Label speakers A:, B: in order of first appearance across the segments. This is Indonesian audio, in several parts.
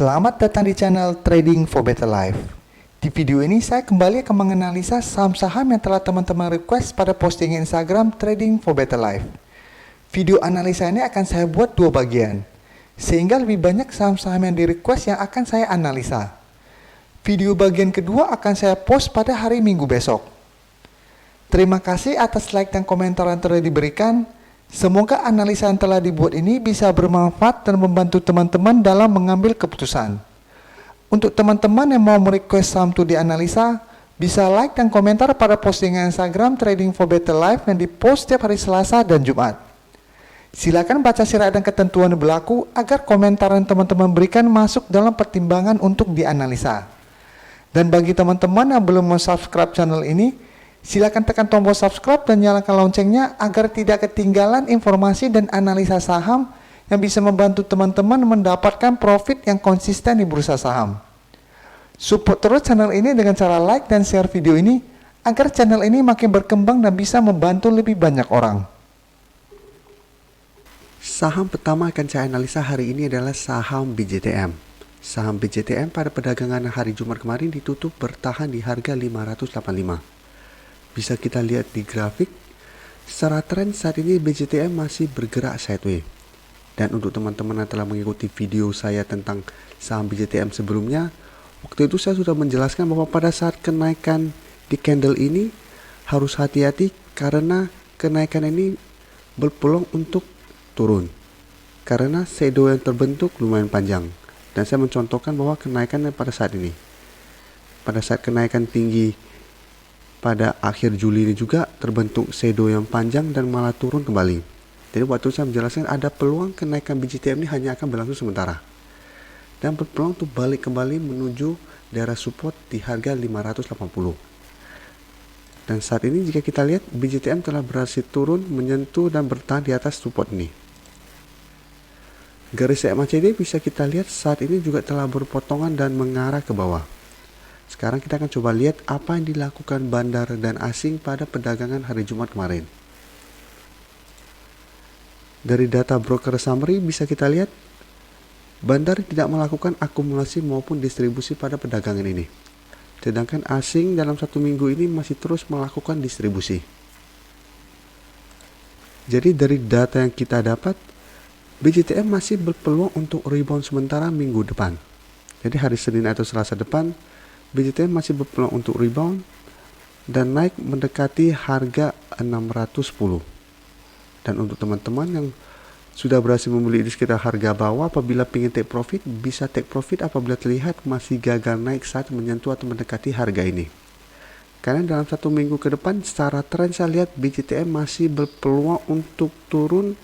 A: Selamat datang di channel Trading for Better Life. Di video ini saya kembali akan menganalisa saham-saham yang telah teman-teman request pada postingan Instagram Trading for Better Life. Video analisa ini akan saya buat dua bagian, sehingga lebih banyak saham-saham yang di request yang akan saya analisa. Video bagian kedua akan saya post pada hari Minggu besok. Terima kasih atas like dan komentar yang telah diberikan. Semoga analisa yang telah dibuat ini bisa bermanfaat dan membantu teman-teman dalam mengambil keputusan. Untuk teman-teman yang mau merequest saham itu dianalisa, bisa like dan komentar pada postingan Instagram Trading for Better Life yang dipost setiap hari Selasa dan Jumat. Silakan baca syarat dan ketentuan yang berlaku agar komentar yang teman-teman berikan masuk dalam pertimbangan untuk dianalisa. Dan bagi teman-teman yang belum subscribe channel ini, silakan tekan tombol subscribe dan nyalakan loncengnya agar tidak ketinggalan informasi dan analisa saham yang bisa membantu teman-teman mendapatkan profit yang konsisten di bursa saham. Support terus channel ini dengan cara like dan share video ini agar channel ini makin berkembang dan bisa membantu lebih banyak orang.
B: Saham pertama akan saya analisa hari ini adalah saham BJTM. Saham BJTM pada perdagangan hari Jumat kemarin ditutup bertahan di harga 585. Bisa kita lihat di grafik, secara tren saat ini BJTM masih bergerak sideways. Dan untuk teman-teman yang telah mengikuti video saya tentang saham BJTM sebelumnya, waktu itu saya sudah menjelaskan bahwa pada saat kenaikan di candle ini harus hati-hati karena kenaikan ini berpeluang untuk turun. Karena shadow yang terbentuk lumayan panjang. Dan saya mencontohkan bahwa kenaikannya pada saat ini. Pada saat kenaikan tinggi pada akhir Juli ini juga terbentuk shadow yang panjang dan malah turun kembali. Jadi waktu saya menjelaskan ada peluang kenaikan BJTM ini hanya akan berlangsung sementara. Dan berpeluang untuk balik kembali menuju daerah support di harga 580. Dan saat ini jika kita lihat BJTM telah berhasil turun menyentuh dan bertahan di atas support ini. Garis MACD bisa kita lihat saat ini juga telah berpotongan dan mengarah ke bawah. Sekarang kita akan coba lihat apa yang dilakukan bandar dan asing pada perdagangan hari Jumat kemarin. Dari data broker summary bisa kita lihat bandar tidak melakukan akumulasi maupun distribusi pada perdagangan ini. Sedangkan asing dalam satu minggu ini masih terus melakukan distribusi. Jadi dari data yang kita dapat, BJTM masih berpeluang untuk rebound sementara minggu depan. Jadi hari Senin atau Selasa depan, BJTM masih berpeluang untuk rebound dan naik mendekati harga 610. Dan untuk teman-teman yang sudah berhasil membeli di sekitar harga bawah, apabila ingin take profit, bisa take profit apabila terlihat masih gagal naik saat menyentuh atau mendekati harga ini. Karena dalam satu minggu ke depan secara tren saya lihat BJTM masih berpeluang untuk turun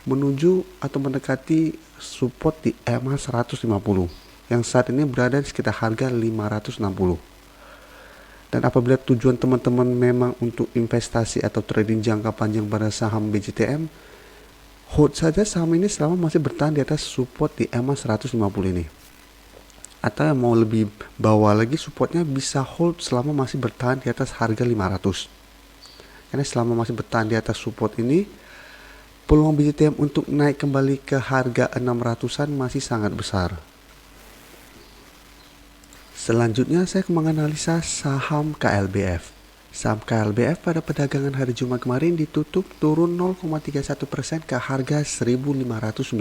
B: menuju atau mendekati support di EMA 150. Yang saat ini berada di sekitar harga 560. Dan apabila tujuan teman-teman memang untuk investasi atau trading jangka panjang pada saham BJTM, hold saja saham ini selama masih bertahan di atas support di EMA 150 ini. Atau yang mau lebih bawah lagi, supportnya bisa hold selama masih bertahan di atas harga 500. Karena selama masih bertahan di atas support ini, peluang BJTM untuk naik kembali ke harga 600-an masih sangat besar. Selanjutnya saya akan menganalisa saham KLBF. Saham KLBF pada perdagangan hari Jumat kemarin ditutup turun 0,31% ke harga 1.590.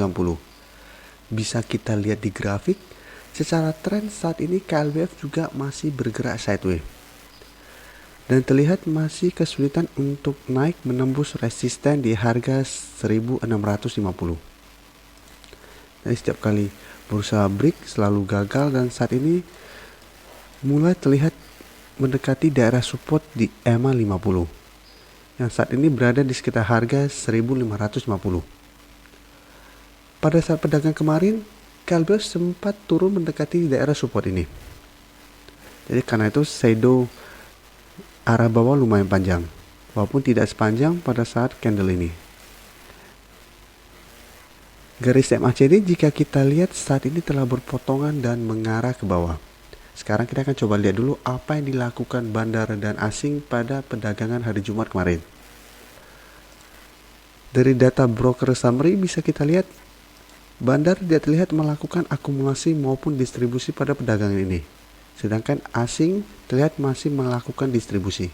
B: Bisa kita lihat di grafik, secara tren saat ini KLBF juga masih bergerak sideways. Dan terlihat masih kesulitan untuk naik menembus resisten di harga 1.650. Jadi setiap kali bursa break selalu gagal dan saat ini mulai terlihat mendekati daerah support di EMA 50 yang saat ini berada di sekitar harga 1.550. Pada saat perdagangan kemarin, KLBF sempat turun mendekati daerah support ini. Jadi karena itu shadow arah bawah lumayan panjang, walaupun tidak sepanjang pada saat candle ini. Garis MACD jika kita lihat saat ini telah berpotongan dan mengarah ke bawah. Sekarang kita akan coba lihat dulu apa yang dilakukan bandar dan asing pada perdagangan hari Jumat kemarin. Dari data broker summary bisa kita lihat bandar tidak terlihat melakukan akumulasi maupun distribusi pada perdagangan ini. Sedangkan asing terlihat masih melakukan distribusi.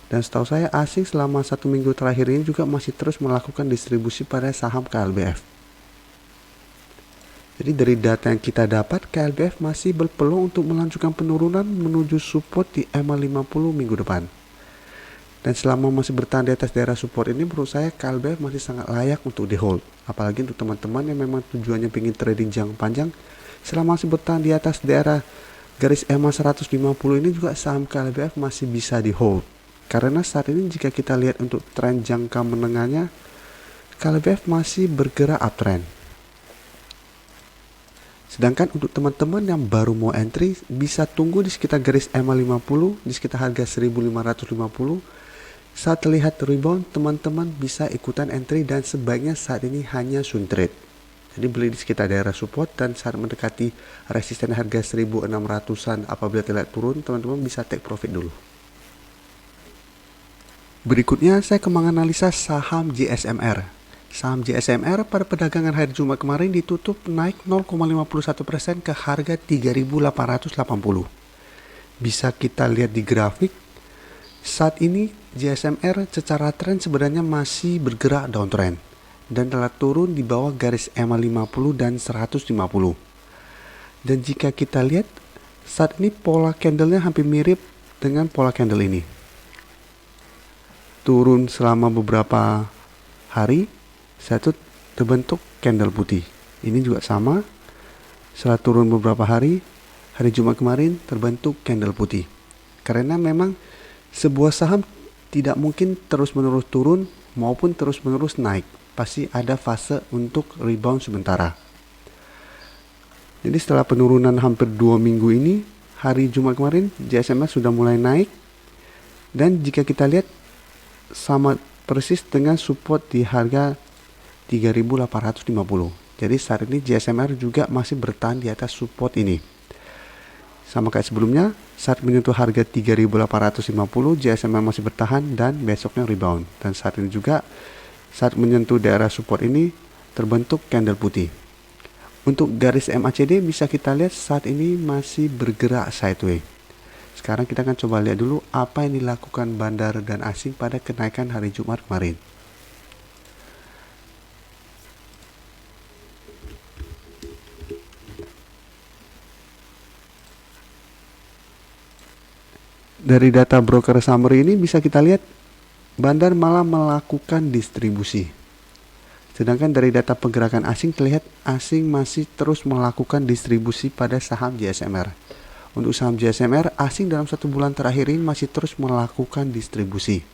B: Dan setahu saya asing selama 1 minggu terakhir ini juga masih terus melakukan distribusi pada saham KLBF. Jadi dari data yang kita dapat, KLBF masih berpeluang untuk melanjutkan penurunan menuju support di EMA 50 minggu depan. Dan selama masih bertahan di atas daerah support ini, menurut saya KLBF masih sangat layak untuk di hold. Apalagi untuk teman-teman yang memang tujuannya ingin trading jangka panjang, selama masih bertahan di atas daerah garis EMA 150 ini juga saham KLBF masih bisa di hold. Karena saat ini jika kita lihat untuk tren jangka menengahnya, KLBF masih bergerak uptrend. Sedangkan untuk teman-teman yang baru mau entry, bisa tunggu di sekitar garis EMA 50, di sekitar harga 1550. Saat terlihat rebound, teman-teman bisa ikutan entry dan sebaiknya saat ini hanya swing trade. Jadi beli di sekitar daerah support dan saat mendekati resisten harga 1600-an apabila terlihat turun, teman-teman bisa take profit dulu. Berikutnya saya akan menganalisa saham JSMR. Saham JSMR pada perdagangan hari Jumat kemarin ditutup naik 0,51% ke harga 3.880. Bisa kita lihat di grafik. Saat ini JSMR secara tren sebenarnya masih bergerak downtrend dan telah turun di bawah garis EMA 50 dan 150. Dan jika kita lihat saat ini pola candlenya hampir mirip dengan pola candle ini. Turun selama beberapa hari, satu terbentuk candle putih. Ini juga sama. Setelah turun beberapa hari Jumat kemarin terbentuk candle putih. Karena memang sebuah saham tidak mungkin terus-menerus turun maupun terus-menerus naik. Pasti ada fase untuk rebound sementara. Jadi setelah penurunan hampir 2 minggu ini, hari Jumat kemarin JSMR sudah mulai naik. Dan jika kita lihat sama persis dengan support di harga 3.850. Jadi saat ini JSMR juga masih bertahan di atas support ini. Sama kayak sebelumnya, saat menyentuh harga 3.850, JSMR masih bertahan dan besoknya rebound. Dan saat ini juga, saat menyentuh daerah support ini, terbentuk candle putih. Untuk garis MACD bisa kita lihat saat ini masih bergerak sideways. Sekarang kita akan coba lihat dulu apa yang dilakukan bandar dan asing pada kenaikan hari Jumat kemarin. Dari data broker summary ini bisa kita lihat bandar malah melakukan distribusi. Sedangkan dari data pergerakan asing terlihat asing masih terus melakukan distribusi pada saham JSMR. Untuk saham JSMR, asing dalam 1 bulan terakhir ini masih terus melakukan distribusi.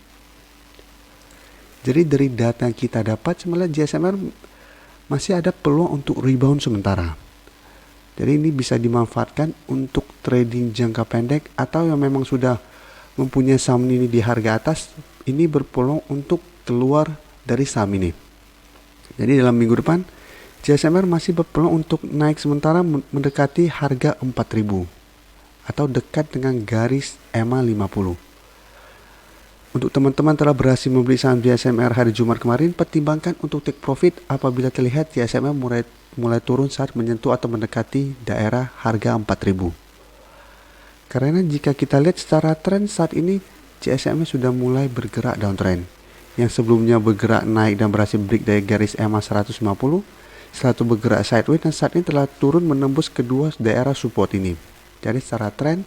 B: Jadi dari data yang kita dapat, sebenarnya JSMR masih ada peluang untuk rebound sementara. Jadi ini bisa dimanfaatkan untuk trading jangka pendek atau yang memang sudah mempunyai saham ini di harga atas, ini berpeluang untuk keluar dari saham ini. Jadi dalam minggu depan, JSMR masih berpeluang untuk naik sementara mendekati harga 4.000 atau dekat dengan garis EMA 50. Untuk teman-teman telah berhasil membeli saham JSMR hari Jumat kemarin, pertimbangkan untuk take profit apabila terlihat JSMR mulai turun saat menyentuh atau mendekati daerah harga 4.000. Karena jika kita lihat secara tren saat ini JSMR sudah mulai bergerak downtrend. Yang sebelumnya bergerak naik dan berhasil break dari garis EMA 150, setelah itu bergerak sideways dan saat ini telah turun menembus kedua daerah support ini. Jadi secara tren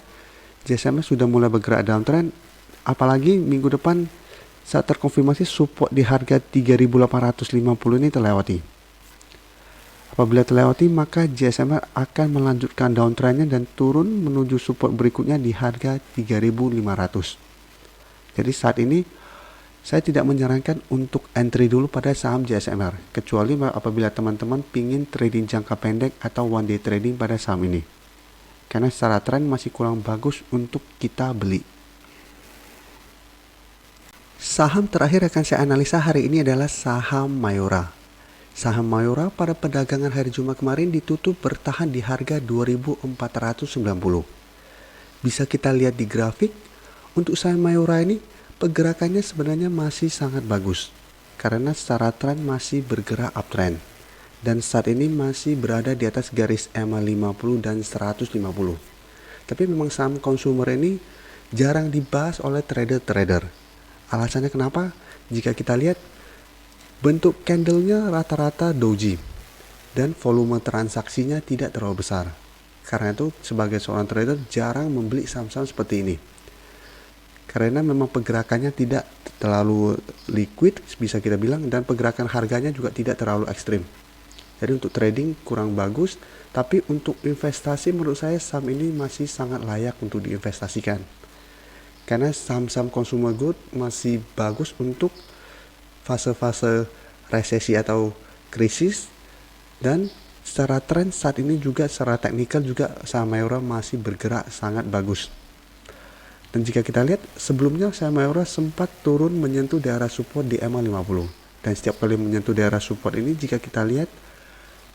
B: JSMR sudah mulai bergerak downtrend, apalagi minggu depan saat terkonfirmasi support di harga 3.850 ini terlewati. Apabila terlewati, maka JSMR akan melanjutkan downtrendnya dan turun menuju support berikutnya di harga 3.500. Jadi saat ini saya tidak menyarankan untuk entry dulu pada saham JSMR, kecuali apabila teman-teman ingin trading jangka pendek atau one day trading pada saham ini. Karena secara tren masih kurang bagus untuk kita beli. Saham terakhir akan saya analisa hari ini adalah saham Mayora. Saham Mayora pada perdagangan hari Jumat kemarin ditutup bertahan di harga 2.490. Bisa kita lihat di grafik, untuk saham Mayora ini pergerakannya sebenarnya masih sangat bagus. Karena secara tren masih bergerak uptrend. dan saat ini masih berada di atas garis EMA 50 dan 150. Tapi memang saham konsumer ini jarang dibahas oleh trader-trader. Alasannya kenapa? Jika kita lihat bentuk candlenya rata-rata doji dan volume transaksinya tidak terlalu besar. Karena itu sebagai seorang trader jarang membeli saham-saham seperti ini. Karena memang pergerakannya tidak terlalu liquid bisa kita bilang, dan pergerakan harganya juga tidak terlalu ekstrim. Jadi untuk trading kurang bagus, tapi untuk investasi menurut saya saham ini masih sangat layak untuk diinvestasikan. Karena saham-saham consumer good masih bagus untuk fase-fase resesi atau krisis, dan secara tren saat ini juga secara teknikal juga saham Mayora masih bergerak sangat bagus. Dan jika kita lihat sebelumnya saham Mayora sempat turun menyentuh daerah support di EMA 50. Dan setiap kali menyentuh daerah support ini jika kita lihat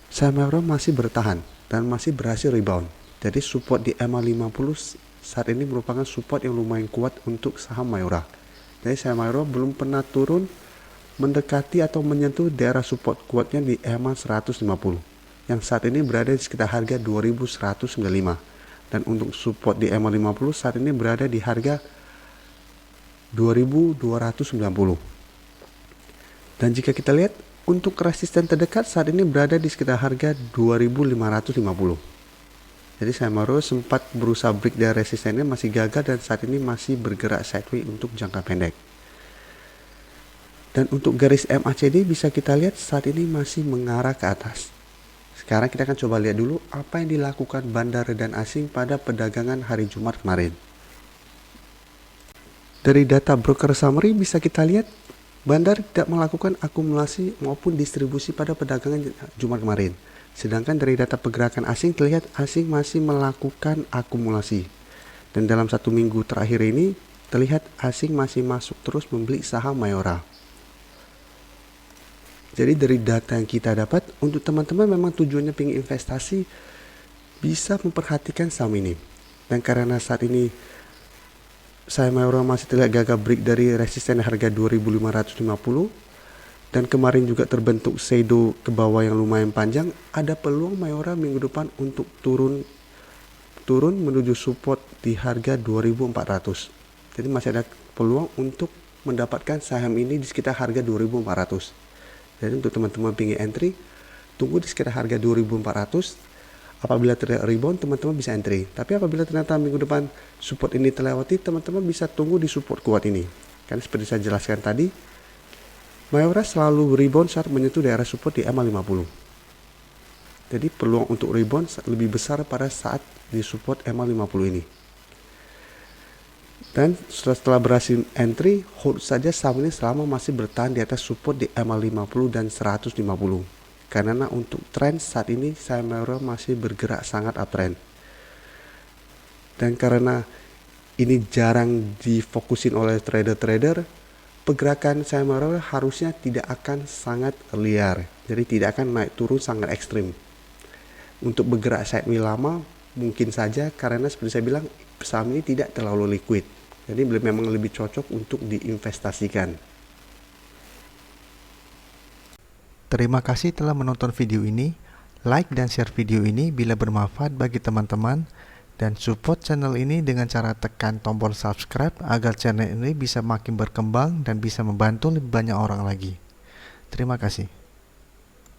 B: saham Mayora masih bertahan dan masih berhasil rebound. Jadi support di EMA 50 saat ini merupakan support yang lumayan kuat untuk saham Mayora. Jadi saham Mayora belum pernah turun mendekati atau menyentuh daerah support kuatnya di EMA 150 yang saat ini berada di sekitar harga 2195. Dan untuk support di EMA 50 saat ini berada di harga 2290. Dan jika kita lihat untuk resisten terdekat saat ini berada di sekitar harga 2550. Jadi saham Mayora sempat berusaha break dari resistennya, masih gagal, dan saat ini masih bergerak sideways untuk jangka pendek. Dan untuk garis MACD bisa kita lihat saat ini masih mengarah ke atas. Sekarang kita akan coba lihat dulu apa yang dilakukan bandar dan asing pada perdagangan hari Jumat kemarin. Dari data broker summary bisa kita lihat bandar tidak melakukan akumulasi maupun distribusi pada perdagangan Jumat kemarin. Sedangkan dari data pergerakan asing terlihat asing masih melakukan akumulasi. Dan dalam 1 minggu terakhir ini terlihat asing masih masuk terus membeli saham Mayora. Jadi dari data yang kita dapat, untuk teman-teman memang tujuannya ingin investasi, bisa memperhatikan saham ini. Dan karena saat ini saham Mayora masih terlihat gagal break dari resisten harga 2550, dan kemarin juga terbentuk shadow ke bawah yang lumayan panjang, ada peluang Mayora minggu depan untuk turun menuju support di harga 2400. Jadi masih ada peluang untuk mendapatkan saham ini di sekitar harga 2400. Jadi untuk teman-teman ingin entry, tunggu di sekitar harga 2400. Apabila terlihat rebound, teman-teman bisa entry. Tapi apabila ternyata minggu depan support ini terlewati, teman-teman bisa tunggu di support kuat ini. Karena seperti saya jelaskan tadi, Mayora selalu rebound saat menyentuh daerah support di EMA 50. Jadi peluang untuk rebound lebih besar pada saat di support EMA 50 ini. Dan setelah berhasil entry, hold saja saham ini selama masih bertahan di atas support di EMA 50 dan 150. Karena untuk tren saat ini saham Mayora masih bergerak sangat uptrend. Dan karena ini jarang difokusin oleh trader-trader, pergerakan saham Mayora harusnya tidak akan sangat liar. Jadi tidak akan naik turun sangat ekstrim. Untuk bergerak sideways lama mungkin saja, karena seperti saya bilang saham ini tidak terlalu liquid. Jadi memang lebih cocok untuk diinvestasikan.
A: Terima kasih telah menonton video ini. Like dan share video ini bila bermanfaat bagi teman-teman, dan support channel ini dengan cara tekan tombol subscribe agar channel ini bisa makin berkembang dan bisa membantu lebih banyak orang lagi. Terima kasih.